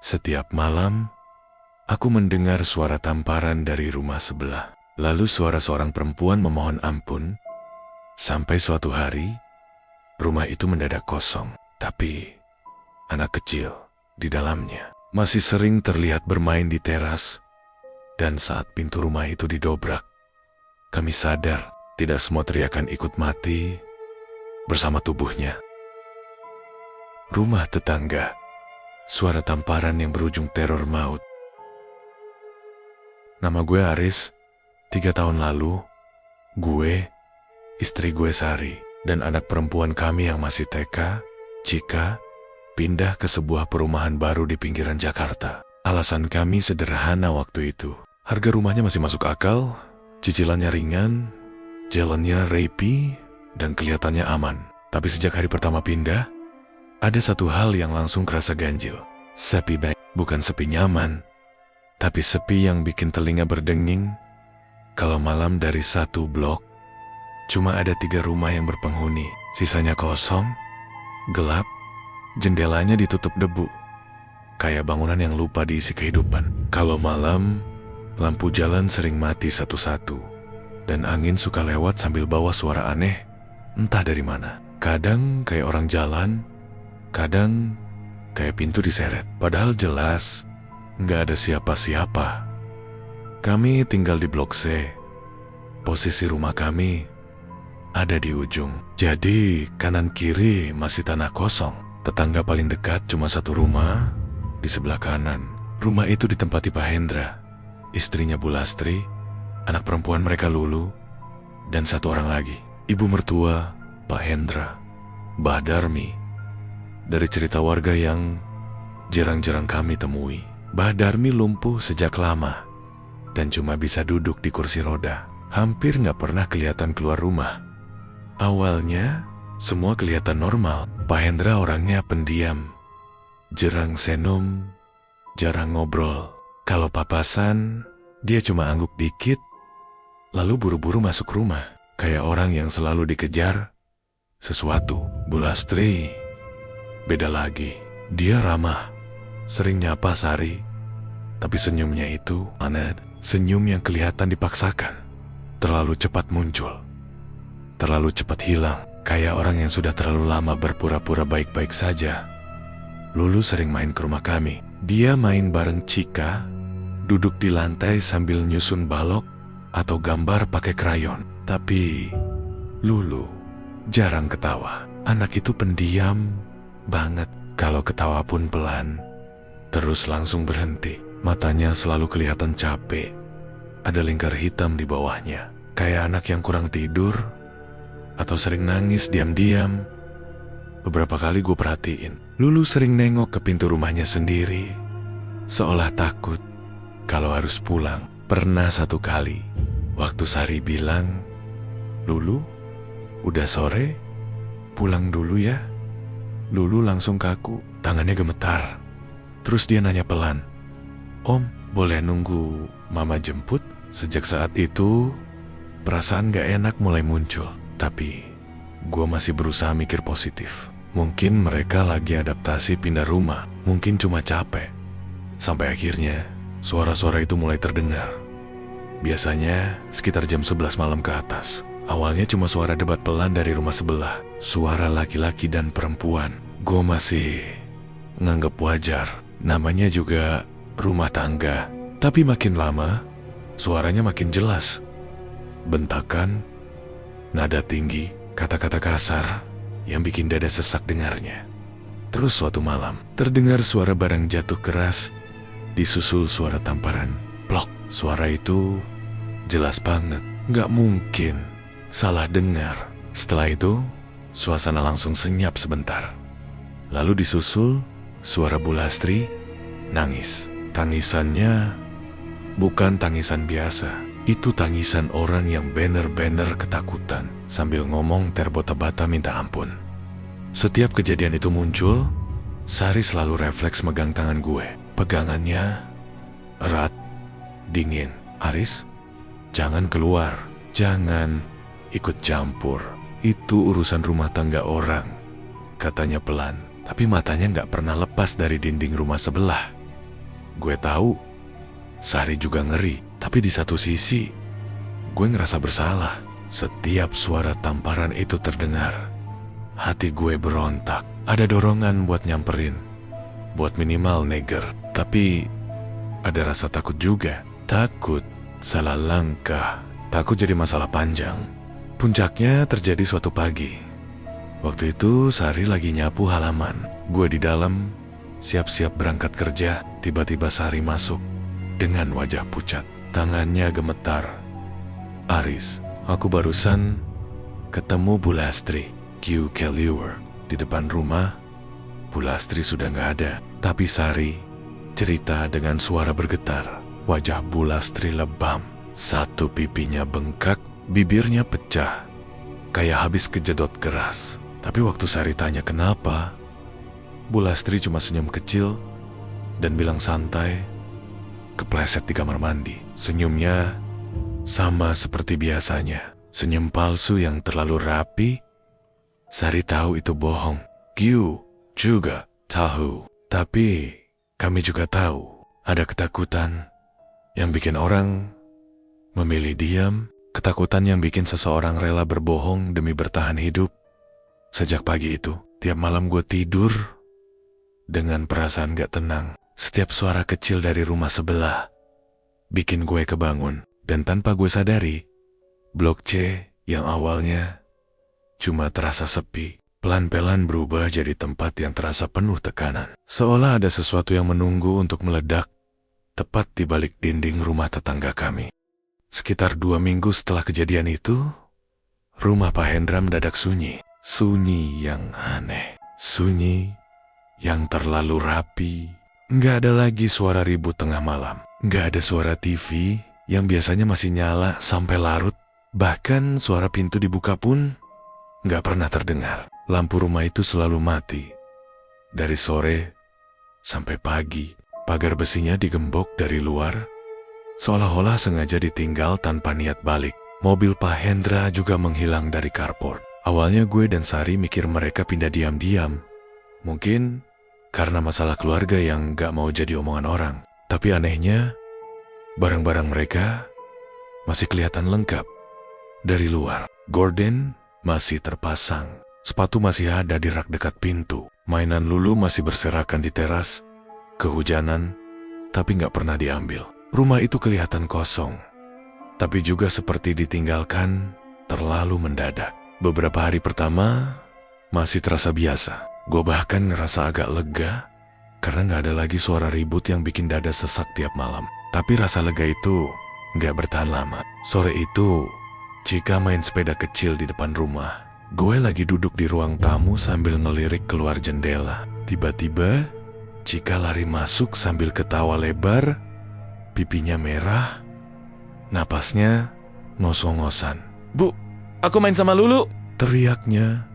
Setiap malam, aku mendengar suara tamparan dari rumah sebelah. Lalu suara seorang perempuan memohon ampun. Sampai suatu hari, rumah itu mendadak kosong. Tapi, anak kecil di dalamnya masih sering terlihat bermain di teras. Dan saat pintu rumah itu didobrak, kami sadar tidak semua teriakan ikut mati bersama tubuhnya. Rumah tetangga, suara tamparan yang berujung teror maut. Nama gue Aris. 3 tahun lalu, gue, istri gue Sari, dan anak perempuan kami yang masih TK, Cika, pindah ke sebuah perumahan baru di pinggiran Jakarta. Alasan kami sederhana waktu itu. Harga rumahnya masih masuk akal, cicilannya ringan, jalannya rapi, dan kelihatannya aman. Tapi sejak hari pertama pindah, ada satu hal yang langsung kerasa ganjil. Sepi banget, bukan sepi nyaman, tapi sepi yang bikin telinga berdenging. Kalau malam dari satu blok, cuma ada 3 rumah yang berpenghuni. Sisanya kosong, gelap, jendelanya ditutup debu. Kayak bangunan yang lupa diisi kehidupan. Kalau malam, lampu jalan sering mati satu-satu. Dan angin suka lewat sambil bawa suara aneh, entah dari mana. Kadang kayak orang jalan, kadang kayak pintu diseret. Padahal jelas, nggak ada siapa-siapa. Kami tinggal di Blok C. Posisi rumah kami ada di ujung. Jadi kanan kiri masih tanah kosong. Tetangga paling dekat cuma satu rumah di sebelah kanan. Rumah itu ditempati Pak Hendra, istrinya Bu Lastri, anak perempuan mereka Lulu, dan satu orang lagi. Ibu mertua Pak Hendra, Mbah Darmi. Dari cerita warga yang jarang-jarang kami temui, Mbah Darmi lumpuh sejak lama dan cuma bisa duduk di kursi roda. Hampir nggak pernah kelihatan keluar rumah. Awalnya, semua kelihatan normal. Pak Hendra orangnya pendiam, jarang senum, jarang ngobrol. Kalau papasan, dia cuma angguk dikit, lalu buru-buru masuk rumah. Kayak orang yang selalu dikejar sesuatu. Bu Lastri beda lagi. Dia ramah, sering nyapa Sari, tapi senyumnya itu aneh. Senyum yang kelihatan dipaksakan, terlalu cepat muncul, terlalu cepat hilang, kayak orang yang sudah terlalu lama berpura-pura baik-baik saja. Lulu sering main ke rumah kami. Dia main bareng Cika, duduk di lantai sambil nyusun balok atau gambar pakai krayon. Tapi Lulu jarang ketawa. Anak itu pendiam banget. Kalau ketawa pun pelan, terus langsung berhenti. Matanya selalu kelihatan capek. Ada lingkar hitam di bawahnya. Kayak anak yang kurang tidur atau sering nangis diam-diam. Beberapa kali gue perhatiin, Lulu sering nengok ke pintu rumahnya sendiri, seolah takut kalau harus pulang. Pernah satu kali, waktu Sari bilang, "Lulu, udah sore, pulang dulu ya." Lulu langsung kaku, tangannya gemetar. Terus dia nanya pelan, "Om, boleh nunggu Mama jemput?" Sejak saat itu, perasaan gak enak mulai muncul. Tapi, gue masih berusaha mikir positif. Mungkin mereka lagi adaptasi pindah rumah. Mungkin cuma capek. Sampai akhirnya, suara-suara itu mulai terdengar. Biasanya, sekitar jam 11 malam ke atas. Awalnya cuma suara debat pelan dari rumah sebelah. Suara laki-laki dan perempuan. Gue masih nganggep wajar. Namanya juga rumah tangga. Tapi makin lama, suaranya makin jelas. Bentakan, nada tinggi, kata-kata kasar yang bikin dada sesak dengarnya. Terus suatu malam, terdengar suara barang jatuh keras, disusul suara tamparan. Plok, suara itu jelas banget. Gak mungkin salah dengar. Setelah itu, suasana langsung senyap sebentar. Lalu disusul suara Bu Lastri nangis. Tangisannya bukan tangisan biasa. Itu tangisan orang yang bener-bener ketakutan sambil ngomong terbata-bata minta ampun. Setiap kejadian itu muncul, Sari selalu refleks megang tangan gue. Pegangannya erat, dingin. "Aris, jangan keluar, jangan ikut campur. Itu urusan rumah tangga orang," katanya pelan. Tapi matanya gak pernah lepas dari dinding rumah sebelah. Gue tahu, Sari juga ngeri. Tapi di satu sisi, gue ngerasa bersalah. Setiap suara tamparan itu terdengar, hati gue berontak. Ada dorongan buat nyamperin, buat minimal neger. Tapi ada rasa takut juga. Takut salah langkah, takut jadi masalah panjang. Puncaknya terjadi suatu pagi. Waktu itu Sari lagi nyapu halaman. Gue di dalam, siap-siap berangkat kerja. Tiba-tiba Sari masuk dengan wajah pucat. Tangannya gemetar. "Aris, aku barusan ketemu Bu Lastri, Q. Kelliwer. Di depan rumah, Bu Lastri sudah gak ada." Tapi Sari cerita dengan suara bergetar. Wajah Bu Lastri lebam. Satu pipinya bengkak, bibirnya pecah, kayak habis kejedot keras. Tapi waktu Sari tanya kenapa, Bu Lastri cuma senyum kecil dan bilang santai, "Kepleset di kamar mandi." Senyumnya sama seperti biasanya. Senyum palsu yang terlalu rapi. Sari tahu itu bohong. Q juga tahu. Tapi kami juga tahu ada ketakutan yang bikin orang memilih diam. Ketakutan yang bikin seseorang rela berbohong demi bertahan hidup. Sejak pagi itu, tiap malam gue tidur dengan perasaan gak tenang. Setiap suara kecil dari rumah sebelah bikin gue kebangun. Dan tanpa gue sadari, Blok C yang awalnya cuma terasa sepi, pelan-pelan berubah jadi tempat yang terasa penuh tekanan. Seolah ada sesuatu yang menunggu untuk meledak tepat di balik dinding rumah tetangga kami. Sekitar 2 minggu setelah kejadian itu, rumah Pak Hendra mendadak sunyi. Sunyi yang aneh. Sunyi yang terlalu rapi. Nggak ada lagi suara ribut tengah malam. Nggak ada suara TV yang biasanya masih nyala sampai larut. Bahkan suara pintu dibuka pun nggak pernah terdengar. Lampu rumah itu selalu mati. Dari sore sampai pagi, pagar besinya digembok dari luar, seolah-olah sengaja ditinggal tanpa niat balik. Mobil Pak Hendra juga menghilang dari carport. Awalnya gue dan Sari mikir mereka pindah diam-diam. Mungkin karena masalah keluarga yang gak mau jadi omongan orang. Tapi anehnya, barang-barang mereka masih kelihatan lengkap. Dari luar, gorden masih terpasang. Sepatu masih ada di rak dekat pintu. Mainan Lulu masih berserakan di teras. Kehujanan, tapi gak pernah diambil. Rumah itu kelihatan kosong. Tapi juga seperti ditinggalkan terlalu mendadak. Beberapa hari pertama masih terasa biasa. Gue bahkan ngerasa agak lega karena gak ada lagi suara ribut yang bikin dada sesak tiap malam. Tapi rasa lega itu gak bertahan lama. Sore itu, Cika main sepeda kecil di depan rumah. Gue lagi duduk di ruang tamu sambil ngelirik keluar jendela. Tiba-tiba, Cika lari masuk sambil ketawa lebar, pipinya merah, napasnya ngos-ngosan. "Bu, aku main sama Lulu!" teriaknya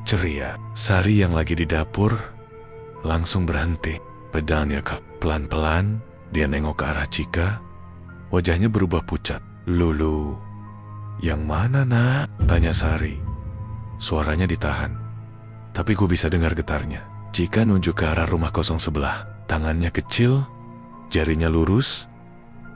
ceria. Sari yang lagi di dapur langsung berhenti. Pedalnya kap. Pelan-pelan dia nengok ke arah Cika. Wajahnya berubah pucat. "Lulu, yang mana nak?" tanya Sari. Suaranya ditahan, tapi gue bisa dengar getarnya. Cika nunjuk ke arah rumah kosong sebelah. Tangannya kecil, jarinya lurus,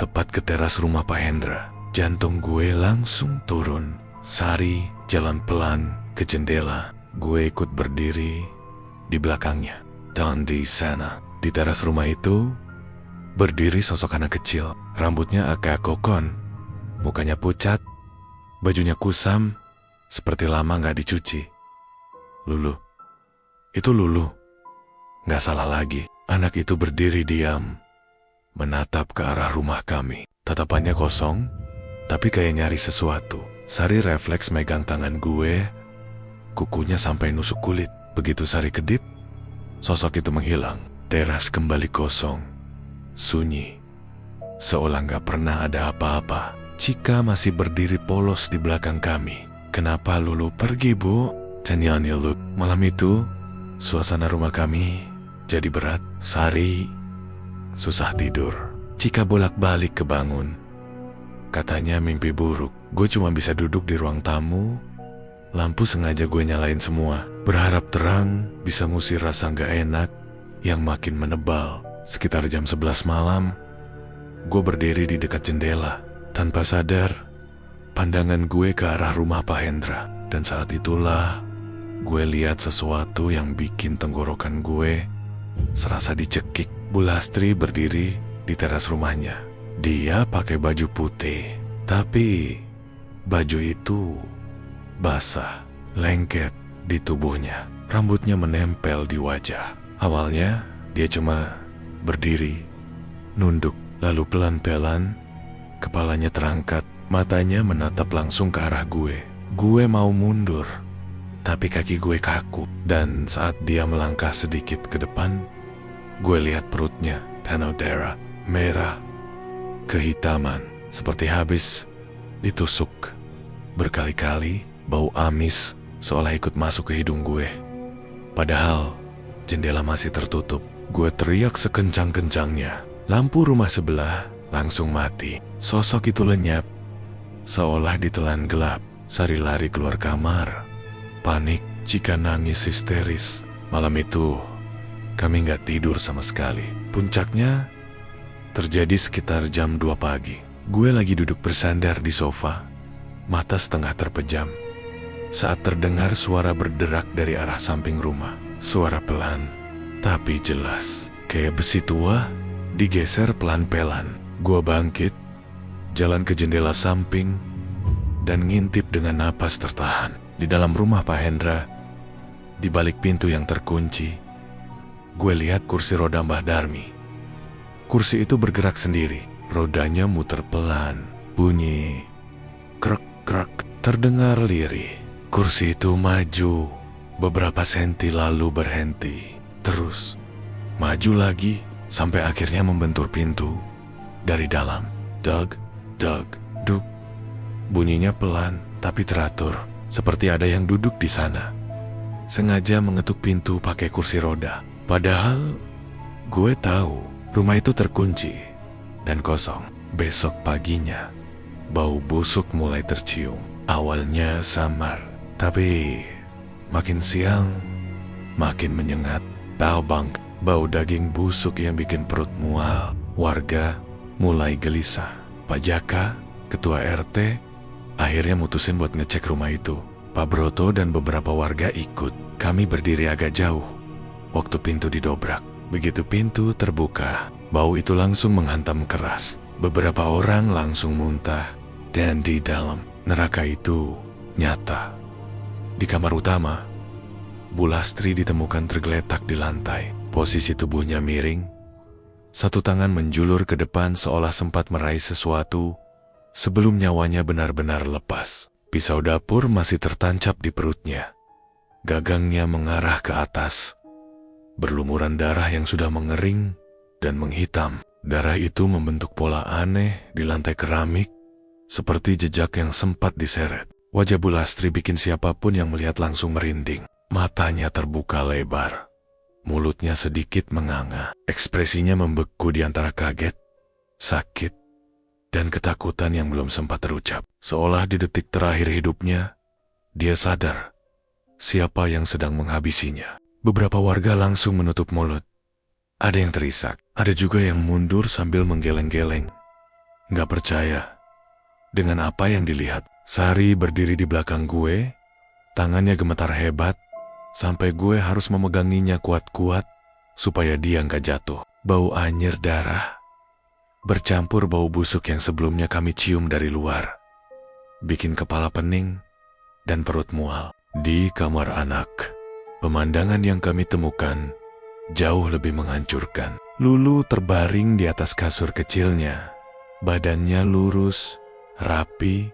tepat ke teras rumah Pak Hendra. Jantung gue langsung turun. Sari jalan pelan ke jendela. Gue ikut berdiri di belakangnya. Dan di sana, di teras rumah itu, berdiri sosok anak kecil. Rambutnya agak kokon, mukanya pucat, bajunya kusam, seperti lama gak dicuci. Lulu. Itu Lulu. Gak salah lagi. Anak itu berdiri diam, menatap ke arah rumah kami. Tatapannya kosong, tapi kayak nyari sesuatu. Sari refleks megang tangan gue, kukunya sampai nusuk kulit. Begitu Sari kedip, sosok itu menghilang. Teras kembali kosong, sunyi, seolah gak pernah ada apa-apa. Cika masih berdiri polos di belakang kami. "Kenapa Lulu pergi, Bu?" tanyanya Lulu. Malam itu, suasana rumah kami jadi berat. Sari susah tidur. Cika bolak-balik kebangun. Katanya mimpi buruk. Gue cuma bisa duduk di ruang tamu. Lampu sengaja gue nyalain semua, berharap terang bisa ngusir rasa gak enak yang makin menebal. Sekitar jam 11 malam, gue berdiri di dekat jendela. Tanpa sadar, pandangan gue ke arah rumah Pak Hendra. Dan saat itulah, gue lihat sesuatu yang bikin tenggorokan gue serasa dicekik. Bu Lastri berdiri di teras rumahnya. Dia pakai baju putih, tapi baju itu basah, lengket di tubuhnya. Rambutnya menempel di wajah. Awalnya, dia cuma berdiri, nunduk, lalu pelan-pelan, kepalanya terangkat, matanya menatap langsung ke arah gue. Gue mau mundur, tapi kaki gue kaku. Dan saat dia melangkah sedikit ke depan, gue lihat perutnya penuh darah, merah, kehitaman, seperti habis ditusuk. Berkali-kali, bau amis seolah ikut masuk ke hidung gue. Padahal, jendela masih tertutup. Gue teriak sekencang-kencangnya. Lampu rumah sebelah langsung mati. Sosok itu lenyap, seolah ditelan gelap. Sari lari keluar kamar. Panik, Cika nangis histeris. Malam itu, kami nggak tidur sama sekali. Puncaknya terjadi sekitar jam 2 pagi. Gue lagi duduk bersandar di sofa, mata setengah terpejam, saat terdengar suara berderak dari arah samping rumah. Suara pelan, tapi jelas. Kayak besi tua, digeser pelan-pelan. Gue bangkit, jalan ke jendela samping, dan ngintip dengan napas tertahan. Di dalam rumah Pak Hendra, di balik pintu yang terkunci, gue lihat kursi roda Mbah Darmi. Kursi itu bergerak sendiri. Rodanya muter pelan. Bunyi krek-krek terdengar lirih. Kursi itu maju beberapa senti lalu berhenti. Terus maju lagi sampai akhirnya membentur pintu dari dalam. Dug, dug, dug. Bunyinya pelan tapi teratur, seperti ada yang duduk di sana, sengaja mengetuk pintu pakai kursi roda. Padahal gue tahu rumah itu terkunci dan kosong. Besok paginya, bau busuk mulai tercium. Awalnya samar, tapi makin siang, makin menyengat. Tahu bang, bau daging busuk yang bikin perut mual. Warga mulai gelisah. Pak Jaka, ketua RT, akhirnya mutusin buat ngecek rumah itu. Pak Broto dan beberapa warga ikut. Kami berdiri agak jauh waktu pintu didobrak. Begitu pintu terbuka, bau itu langsung menghantam keras. Beberapa orang langsung muntah. Dan di dalam, neraka itu nyata. Di kamar utama, Bu Lastri ditemukan tergeletak di lantai. Posisi tubuhnya miring. Satu tangan menjulur ke depan seolah sempat meraih sesuatu sebelum nyawanya benar-benar lepas. Pisau dapur masih tertancap di perutnya. Gagangnya mengarah ke atas. Berlumuran darah yang sudah mengering dan menghitam. Darah itu membentuk pola aneh di lantai keramik, seperti jejak yang sempat diseret. Wajah Bu Lastri bikin siapapun yang melihat langsung merinding. Matanya terbuka lebar. Mulutnya sedikit menganga. Ekspresinya membeku di antara kaget, sakit, dan ketakutan yang belum sempat terucap. Seolah di detik terakhir hidupnya, dia sadar siapa yang sedang menghabisinya. Beberapa warga langsung menutup mulut. Ada yang terisak, ada juga yang mundur sambil menggeleng-geleng. Gak percaya dengan apa yang dilihat. Sari berdiri di belakang gue, tangannya gemetar hebat, sampai gue harus memeganginya kuat-kuat supaya dia gak jatuh. Bau anyir darah bercampur bau busuk yang sebelumnya kami cium dari luar, bikin kepala pening dan perut mual. Di kamar anak, pemandangan yang kami temukan jauh lebih menghancurkan. Lulu terbaring di atas kasur kecilnya. Badannya lurus, rapi,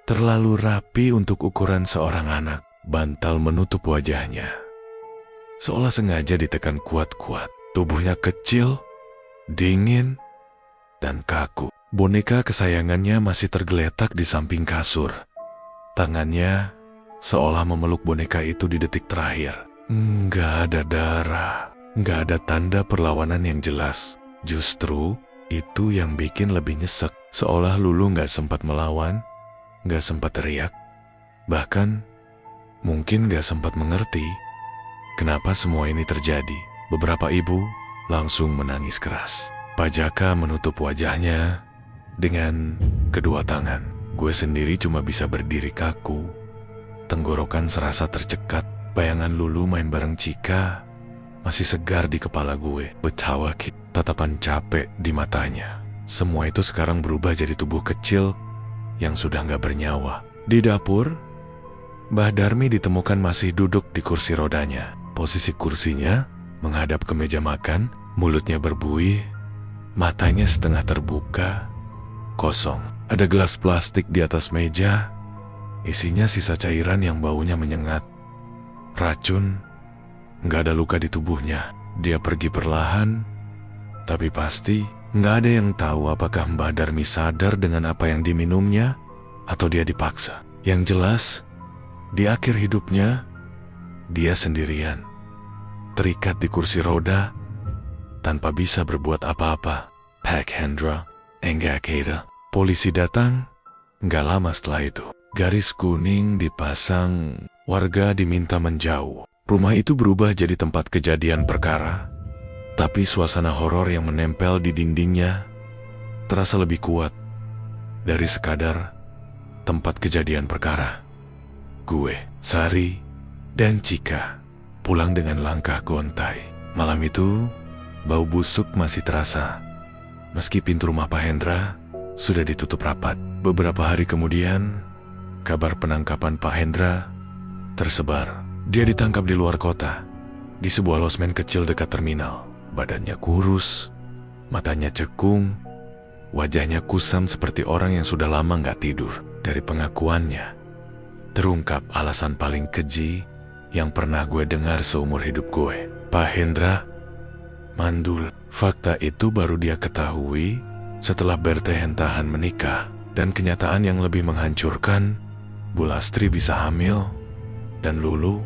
terlalu rapi untuk ukuran seorang anak. Bantal menutup wajahnya, seolah sengaja ditekan kuat-kuat. Tubuhnya kecil, dingin, dan kaku. Boneka kesayangannya masih tergeletak di samping kasur. Tangannya seolah memeluk boneka itu di detik terakhir. Nggak ada darah, nggak ada tanda perlawanan yang jelas. Justru itu yang bikin lebih nyesek. Seolah Lulu nggak sempat melawan, nggak sempat teriak, bahkan mungkin gak sempat mengerti kenapa semua ini terjadi. Beberapa ibu langsung menangis keras. Pak Jaka menutup wajahnya dengan kedua tangan. Gue sendiri cuma bisa berdiri kaku. Tenggorokan serasa tercekat. Bayangan Lulu main bareng Cika masih segar di kepala gue. Betapa tatapan capek di matanya. Semua itu sekarang berubah jadi tubuh kecil yang sudah gak bernyawa. Di dapur, Mbah Darmi ditemukan masih duduk di kursi rodanya. Posisi kursinya menghadap ke meja makan, mulutnya berbuih, matanya setengah terbuka, kosong. Ada gelas plastik di atas meja, isinya sisa cairan yang baunya menyengat. Racun, gak ada luka di tubuhnya. Dia pergi perlahan, tapi pasti gak ada yang tahu apakah Mbah Darmi sadar dengan apa yang diminumnya atau dia dipaksa. Yang jelas, di akhir hidupnya, dia sendirian, terikat di kursi roda, tanpa bisa berbuat apa-apa. Pak Hendra, enggak Keda. Polisi datang, gak lama setelah itu. Garis kuning dipasang, warga diminta menjauh. Rumah itu berubah jadi tempat kejadian perkara, tapi suasana horor yang menempel di dindingnya terasa lebih kuat dari sekadar tempat kejadian perkara. Gue, Sari, dan Cika pulang dengan langkah gontai. Malam itu, bau busuk masih terasa, meski pintu rumah Pak Hendra sudah ditutup rapat. Beberapa hari kemudian, kabar penangkapan Pak Hendra tersebar. Dia ditangkap di luar kota, di sebuah losmen kecil dekat terminal. Badannya kurus, matanya cekung, wajahnya kusam seperti orang yang sudah lama gak tidur. Dari pengakuannya, terungkap alasan paling keji yang pernah gue dengar seumur hidup gue. Pak Hendra mandul. Fakta itu baru dia ketahui setelah Bertehentahan menikah. Dan kenyataan yang lebih menghancurkan, Bu Lastri bisa hamil, dan Lulu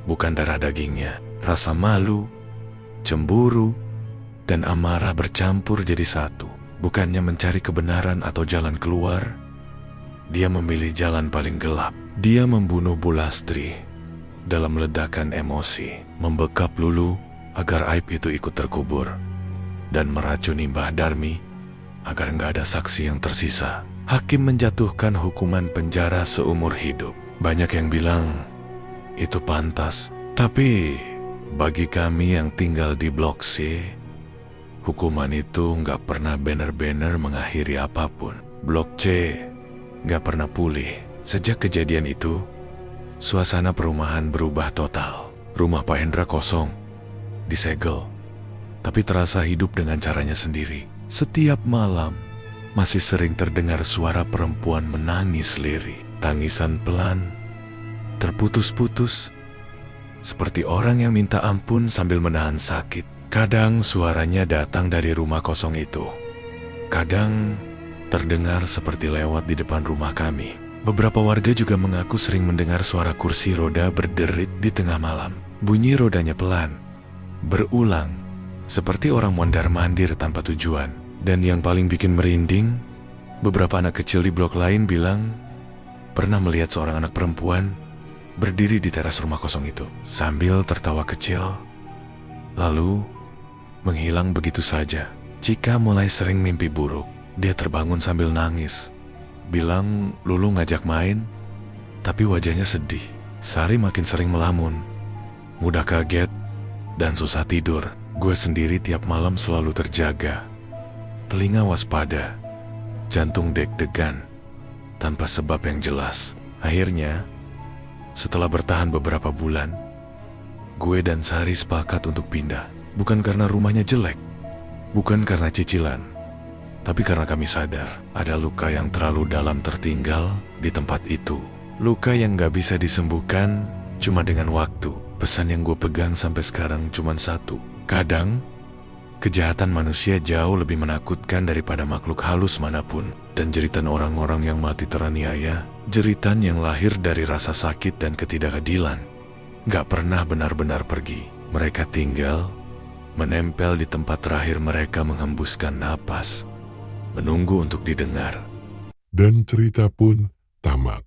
bukan darah dagingnya. Rasa malu, cemburu, dan amarah bercampur jadi satu. Bukannya mencari kebenaran atau jalan keluar, dia memilih jalan paling gelap. Dia membunuh Bu Lastri dalam ledakan emosi, membekap Lulu agar aib itu ikut terkubur, dan meracuni Mbah Darmi agar nggak ada saksi yang tersisa. Hakim menjatuhkan hukuman penjara seumur hidup. Banyak yang bilang itu pantas, tapi bagi kami yang tinggal di Blok C, hukuman itu nggak pernah benar-benar mengakhiri apapun. Blok C nggak pernah pulih. Sejak kejadian itu, suasana perumahan berubah total. Rumah Pak Hendra kosong, disegel, tapi terasa hidup dengan caranya sendiri. Setiap malam, masih sering terdengar suara perempuan menangis lirih. Tangisan pelan, terputus-putus, seperti orang yang minta ampun sambil menahan sakit. Kadang suaranya datang dari rumah kosong itu. Kadang terdengar seperti lewat di depan rumah kami. Beberapa warga juga mengaku sering mendengar suara kursi roda berderit di tengah malam. Bunyi rodanya pelan, berulang, seperti orang mondar-mandir tanpa tujuan. Dan yang paling bikin merinding, beberapa anak kecil di blok lain bilang pernah melihat seorang anak perempuan berdiri di teras rumah kosong itu sambil tertawa kecil, lalu menghilang begitu saja. Cika mulai sering mimpi buruk. Dia terbangun sambil nangis, bilang Lulu ngajak main, tapi wajahnya sedih. Sari makin sering melamun, mudah kaget, dan susah tidur. Gue sendiri tiap malam selalu terjaga, telinga waspada, jantung deg-degan, tanpa sebab yang jelas. Akhirnya, setelah bertahan beberapa bulan, gue dan Sari sepakat untuk pindah. Bukan karena rumahnya jelek, bukan karena cicilan, tapi karena kami sadar ada luka yang terlalu dalam tertinggal di tempat itu. Luka yang gak bisa disembuhkan cuma dengan waktu. Pesan yang gue pegang sampai sekarang cuma satu. Kadang, kejahatan manusia jauh lebih menakutkan daripada makhluk halus manapun. Dan jeritan orang-orang yang mati teraniaya, jeritan yang lahir dari rasa sakit dan ketidakadilan, gak pernah benar-benar pergi. Mereka tinggal, menempel di tempat terakhir mereka menghembuskan napas, menunggu untuk didengar. Dan cerita pun tamat.